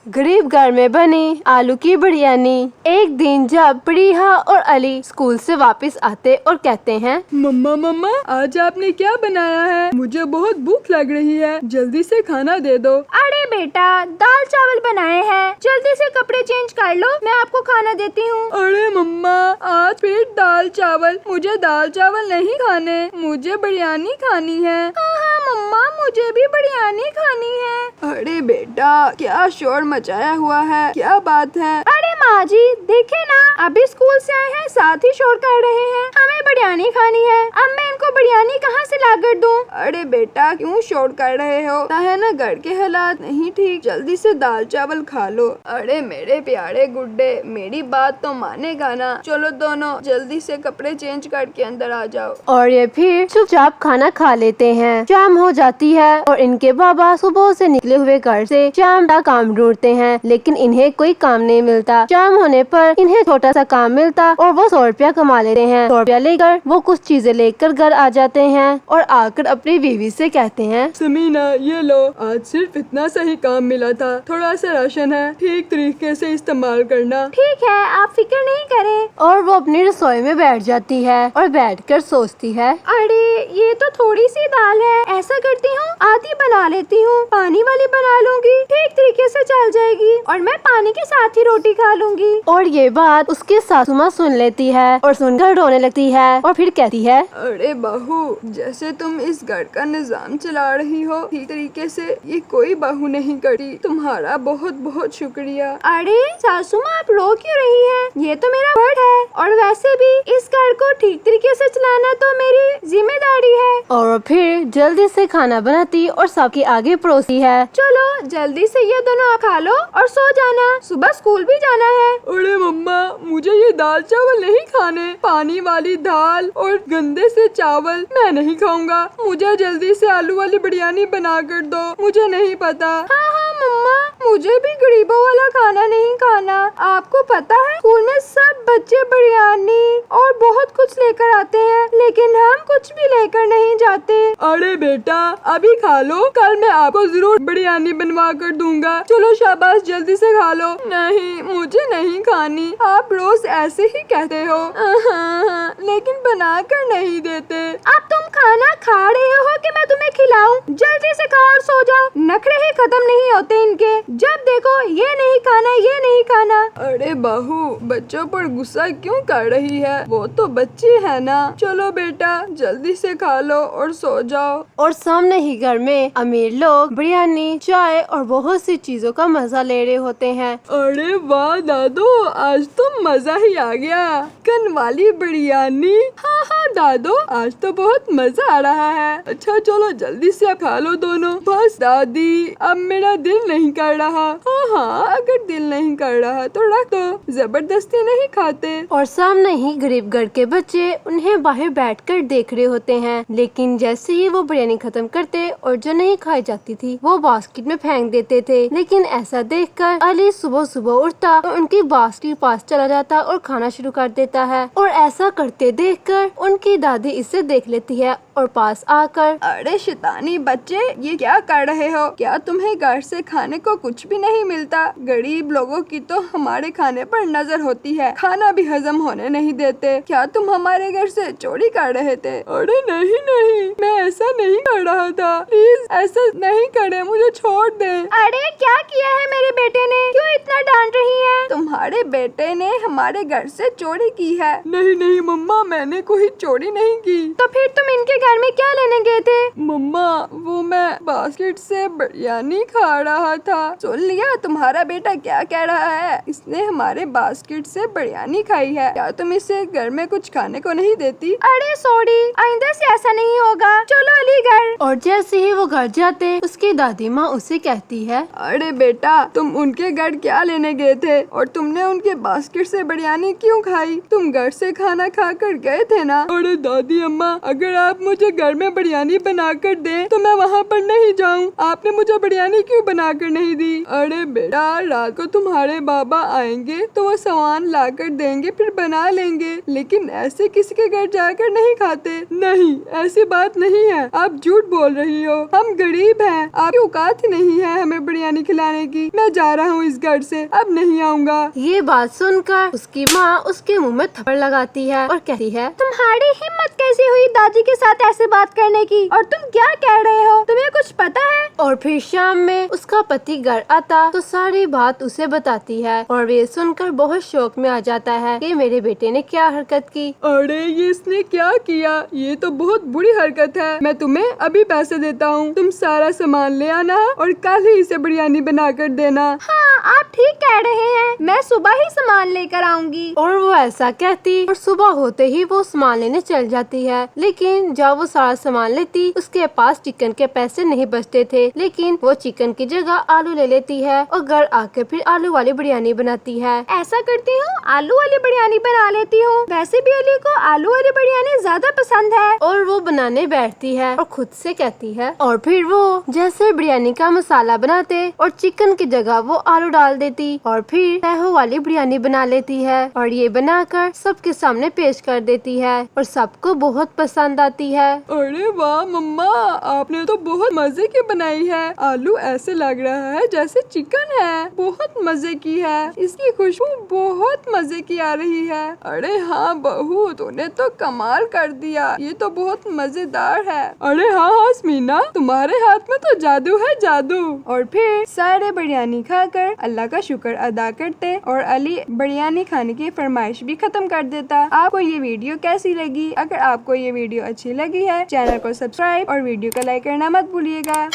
गरीब घर में बनी आलू की बिरयानी। एक दिन जब प्रिया और अली स्कूल से वापस आते और कहते हैं, मम्मा मम्मा आज आपने क्या बनाया है? मुझे बहुत भूख लग रही है, जल्दी से खाना दे दो। अरे बेटा, दाल चावल बनाए हैं, जल्दी से कपड़े चेंज कर लो, मैं आपको खाना देती हूँ। अरे मम्मा आज फिर दाल चावल? मुझे दाल चावल नहीं खाने, मुझे बिरयानी खानी है। हाँ मम्मा, मुझे भी बिरयानी खानी है। अरे बेटा क्या शोर मचाया हुआ है, क्या बात है? अरे माँ जी देखे ना, अभी स्कूल से आए हैं, साथ ही शोर कर रहे हैं। हमें बिरयानी खानी है, अब मैं इनको बिरयानी कहाँ से लाकर दूँ? अरे बेटा क्यों शोर कर रहे हो? है ना घर के हालात नहीं ठीक, जल्दी से दाल चावल खा लो। अरे मेरे प्यारे गुड्डे, मेरी बात तो मानेगा ना? चलो दोनों जल्दी से कपड़े चेंज करके अंदर आ जाओ। और ये फिर चुपचाप खाना खा लेते हैं। शाम हो जाती है और इनके बाबा सुबह से निकले हुए घर से शाम का काम ढूंढते हैं, लेकिन इन्हें कोई काम नहीं मिलता। शाम होने पर इन्हें छोटा सा काम मिलता और वो 100 रुपया कमा लेते हैं। 100 रुपया लेकर वो कुछ चीजें लेकर घर आ जाते हैं और आकर अपनी बीवी से कहते हैं, समीना ये लो, आज सिर्फ इतना सा ही काम मिला था, थोड़ा सा राशन है, ठीक तरीके से इस्तेमाल करना। ठीक है, आप फिक्र नहीं करें। और वो अपनी रसोई में बैठ जाती है और बैठकर सोचती है, अरे ये तो थोड़ी सी दाल है, ऐसा करती हूँ आधी बना लेती हूँ, पानी वाली बना लूंगी, ठीक तरीके से चल जाएगी और मैं पानी के साथ ही रोटी खा लूंगी। और ये बात उसकी सासू माँ सुन लेती है और सुनकर रोने लगती है और फिर कहती है, अरे बहू, जैसे तुम इस घर का निजाम चला रही हो ठीक तरीके से ये कोई बहू नहीं करती, तुम्हारा बहुत बहुत शुक्रिया। अरे सासू माँ, आप रो क्यों रही हैं? ये तो मेरा फर्ज है और वैसे भी इस घर को ठीक तरीके से चलाना तो मेरी जिम्मेदारी है। और फिर जल्दी से खाना बनाती और सबके आगे परोसी है। चलो जल्दी से ये दोनों खा लो और सो जाना, सुबह स्कूल भी जाना है। अरे मम्मा मुझे ये दाल चावल नहीं खाने, पानी वाली दाल और गंदे से चावल मैं नहीं खाऊंगा, मुझे जल्दी से आलू वाली बिरयानी बना कर दो, मुझे नहीं पता। हाँ मम्मा, मुझे भी गरीबों वाला खाना नहीं खाना। आपको पता है स्कूल में सब बच्चे बिरयानी और बहुत कुछ लेकर आते हैं, लेकिन हम कुछ भी लेकर नहीं जाते। अरे बेटा अभी खा लो, कल मैं आपको जरूर बिरयानी बनवा कर दूंगा। चलो शाबाश जल्दी से खा लो। नहीं मुझे नहीं खानी, आप रोज ऐसे ही कहते हो। लेकिन बना कर नहीं देते। अब तुम खाना खा रहे हो कि मैं तुम्हें खिलाऊं? जल्दी से खा और सो जाओ, नखरे ही खत्म नहीं होते इनके, जब देखो ये नहीं खाना ये नहीं खाना। अरे बहू बच्चों पर गुस्सा क्यों कर रही है, वो तो बच्चे है ना। चलो बेटा जल्दी से खा लो और सो जाओ। और सामने ही घर में अमीर लोग बिरयानी, चाय और बहुत सी चीजों का मजा ले रहे होते हैं। अरे वाह दादू, आज तो मजा ही आ गया, चिकन वाली बिरयानी। हाँ दादू आज तो बहुत मजा आ रहा है। अच्छा चलो जल्दी से अब खा लो दोनों। बस दादी अब मेरा दिल नहीं कर रहा। हाँ अगर दिल नहीं कर रहा तो रख दो, जबरदस्ती नहीं खाते। और सामने ही गरीब घर के बच्चे उन्हें बाहर बैठकर देख रहे होते हैं, लेकिन जैसे ही वो बिरयानी खत्म करते और जो नहीं खाई जाती थी वो बास्केट में फेंक देते थे। लेकिन ऐसा देखकर अली सुबह सुबह उठता तो उनकी बास्केट के पास चला जाता और खाना शुरू कर देता है। और ऐसा करते देखकर उनकी दादी इसे देख लेती है और पास आकर, अरे शैतानी बच्चे ये क्या कर रहे हो? क्या तुम्हें घर से खाने को कुछ भी नहीं मिलता? गरीब लोगों की तो हमारे खाने पर नजर होती है, खाना भी हजम होने नहीं देते। क्या तुम हमारे घर से चोरी कर रहे थे? अरे नहीं मैं ऐसा नहीं कर रहा था, प्लीज ऐसा नहीं करे, मुझे छोड़ दे। अरे क्या किया है मेरे बेटे ने, क्यों इतना डांट रही है? तुम्हारे बेटे ने हमारे घर से चोरी की है। नहीं मम्मा मैंने कोई चोरी नहीं की। तो फिर तुम इनके घर में क्या लेने गए थे? मम्मा वो मैं बास्केट से बिरयानी खा रहा था। सुन लिया तुम्हारा बेटा क्या कह रहा है, इसने हमारे बास्केट से बिरयानी खाई है। क्या तुम इसे घर में कुछ खाने को नहीं देती? अरे सॉरी, आइंदा से ऐसा नहीं होगा, चलो अली घर। और जैसे ही वो घर जाते उसकी दादी माँ उसे कहती है, अरे बेटा तुम उनके घर क्या लेने गए थे और तुमने उनके बास्केट से बिरयानी क्यों खाई? तुम घर से खाना खा कर गए थे ना। अरे दादी अम्मा अगर आप मुझे घर में बिरयानी बना कर दे तो मैं वहाँ पर नहीं जाऊँ, आपने मुझे बिरयानी क्यों बना कर नहीं दी? अरे बेटा रात को तुम्हारे बाबा आएंगे तो वो सामान ला कर देंगे, फिर बना लेंगे, लेकिन ऐसे किसी के घर जाकर नहीं खाते। नहीं, ऐसी बात नहीं है, आप झूठ बोल रही हो। हम गरीब हैं, आपकी औकात ही नहीं है हमें बिरयानी खिलाने की। मैं जा रहा हूँ इस घर से, अब नहीं आऊँगा। ये बात सुनकर उसकी माँ उसके मुंह में थप्पड़ लगाती है और कहती है, तुम्हारी हिम्मत कैसे हुई दादी के साथ ऐसे बात करने की, और तुम क्या कह रहे हो, तुम्हें कुछ पता है? और फिर शाम में उसका पति घर आता तो सारी बात उसे बताती है और वे सुनकर बहुत शौक में आ जाता है कि मेरे बेटे ने क्या हरकत की। अरे ये इसने क्या किया, ये तो बहुत बुरी हरकत है। मैं तुम्हें अभी पैसे देता हूँ, तुम सारा सामान ले आना और कल ही इसे बिरयानी बना कर देना। हाँ, आप ठीक कह रहे हैं, मैं सुबह ही सामान लेकर आऊंगी। और वो ऐसा कहती और सुबह होते ही वो सामान लेने चल जाती है। लेकिन जब वो सारा सामान लेती उसके पास चिकन के पैसे नहीं बचते थे, लेकिन वो चिकन की जगह आलू ले लेती है और घर आकर फिर आलू वाली बिरयानी बनाती है। ऐसा करती हूँ, आलू वाली बिरयानी बना लेती हूँ। वैसे भी अली को आलू वाली बिरयानी ज्यादा पसंद है। और वो बनाने बैठती है और खुद से कहती है, और फिर वो जैसे बिरयानी का मसाला बनाते और चिकन की जगह वो आलू डाल देती और फिर तहो वाली बिरयानी बना लेती है और ये बनाकर सबके सामने पेश कर देती है और सबको बहुत पसंद आती है। अरे वाह मम्मा, आपने तो बहुत मजे की बनाई है। आलू ऐसे लग रहा है जैसे चिकन है, बहुत मजे की है, इसकी खुशबू बहुत मजे की आ रही है। अरे हाँ बहू, तूने तो कमाल कर दिया, ये तो बहुत मजेदार है। अरे हाँ हाँ स्मीना, तुम्हारे हाथ में तो जादू है, जादू। और फिर सारे बिरयानी खाकर अल्लाह का शुक्र अदा करते और अली बिरयानी खाने की फरमाइश भी खत्म कर देता। आपको ये वीडियो कैसी लगी? अगर आपको ये वीडियो अच्छी लगी है, चैनल को सब्सक्राइब और वीडियो को लाइक करना मत भूलिएगा।